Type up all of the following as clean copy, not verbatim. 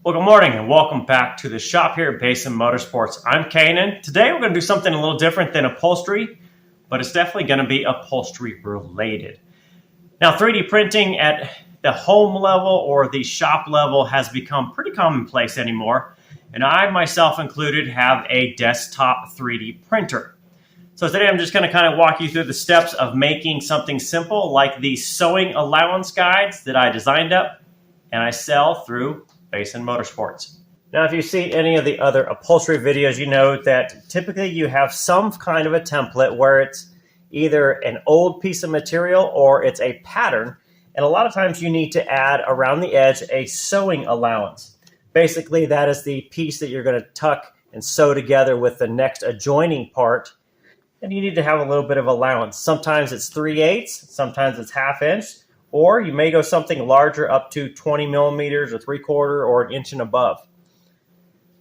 Well, good morning and welcome back to the shop here at Basin Motorsports. I'm Canaan. Today we're going to do something a little different than upholstery, but it's definitely going to be upholstery related. Now, 3D printing at the home level or the shop level has become pretty commonplace anymore, and I myself included have a desktop 3D printer. So today I'm just going to kind of walk you through the steps of making something simple like the sewing allowance guides that I designed up and I sell through Basin Motorsports. Now, if you've seen any of the other upholstery videos, you know that typically you have some kind of a template where it's either an old piece of material or it's a pattern. And a lot of times you need to add around the edge a sewing allowance. Basically, that is the piece that you're going to tuck and sew together with the next adjoining part. And you need to have a little bit of allowance. Sometimes it's 3/8, sometimes it's 1/2 inch. Or you may go something larger up to 20 millimeters or 3/4 or an inch and above.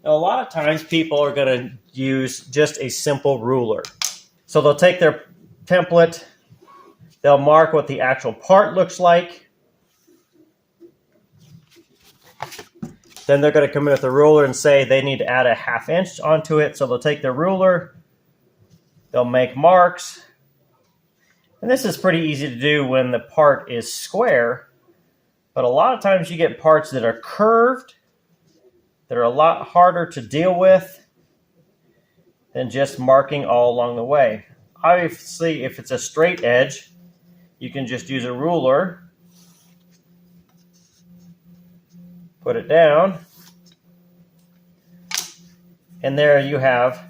Now, a lot of times people are going to use just a simple ruler. So they'll take their template, they'll mark what the actual part looks like. Then they're going to come in with a ruler and say they need to add a 1/2 inch onto it. So they'll take their ruler, they'll make marks. And this is pretty easy to do when the part is square, but a lot of times you get parts that are curved, that are a lot harder to deal with than just marking all along the way. Obviously, if it's a straight edge, you can just use a ruler, put it down, and there you have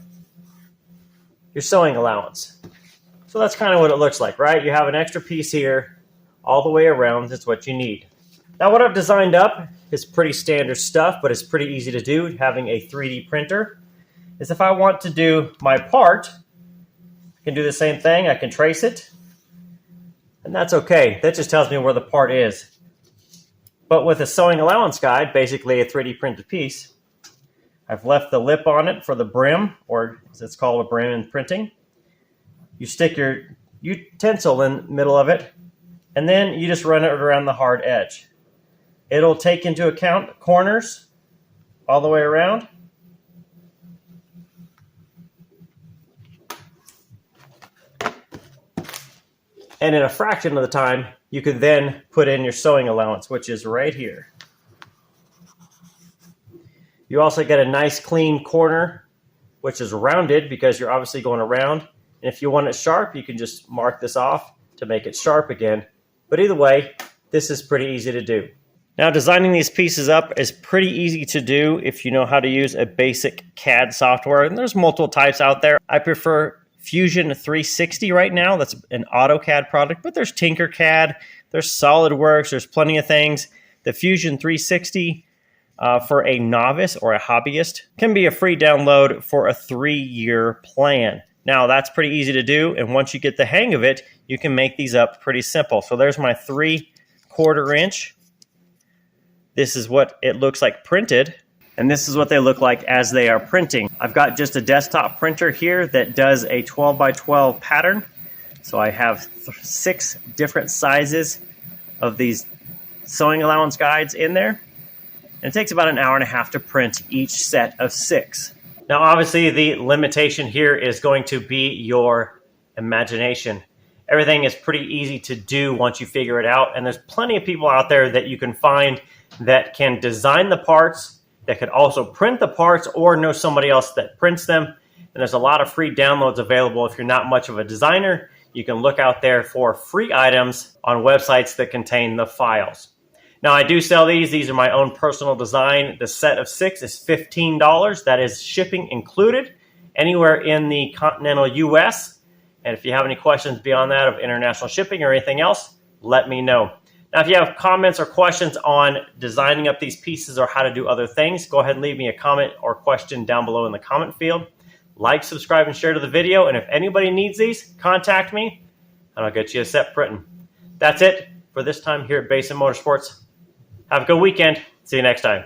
your sewing allowance. So that's kind of what it looks like, right? You have an extra piece here all the way around. That's what you need. Now, what I've designed up is pretty standard stuff, but it's pretty easy to do having a 3D printer. Is if I want to do my part, I can do the same thing. I can trace it, and that's okay. That just tells me where the part is. But with a sewing allowance guide, basically a 3D printed piece, I've left the lip on it for the brim, or as it's called a brim in printing. You stick your utensil in the middle of it, and then you just run it around the hard edge. It'll take into account corners all the way around. And in a fraction of the time, you can then put in your sewing allowance, which is right here. You also get a nice clean corner, which is rounded because you're obviously going around. And if you want it sharp, you can just mark this off to make it sharp again. But either way, this is pretty easy to do. Now, designing these pieces up is pretty easy to do if you know how to use a basic CAD software. And there's multiple types out there. I prefer Fusion 360 right now. That's an AutoCAD product, but there's Tinkercad, there's SolidWorks, there's plenty of things. The Fusion 360 for a novice or a hobbyist can be a free download for a 3-year plan. Now, that's pretty easy to do, and once you get the hang of it, you can make these up pretty simple. So there's my 3/4 inch. This is what it looks like printed, and this is what they look like as they are printing. I've got just a desktop printer here that does a 12x12 pattern. So I have 6 different sizes of these sewing allowance guides in there. And it takes about an hour and a half to print each set of 6. Now, obviously, the limitation here is going to be your imagination. Everything is pretty easy to do once you figure it out, and there's plenty of people out there that you can find that can design the parts, that could also print the parts, or know somebody else that prints them. And there's a lot of free downloads available. If you're not much of a designer, you can look out there for free items on websites that contain the files. Now, I do sell these. These are my own personal design. The set of 6 is $15. That is shipping included anywhere in the continental U.S. And if you have any questions beyond that of international shipping or anything else, let me know. Now, if you have comments or questions on designing up these pieces or how to do other things, go ahead and leave me a comment or question down below in the comment field. Like, subscribe, and share to the video. And if anybody needs these, contact me, and I'll get you a set printing. That's it for this time here at Basin Motorsports. Have a good weekend. See you next time.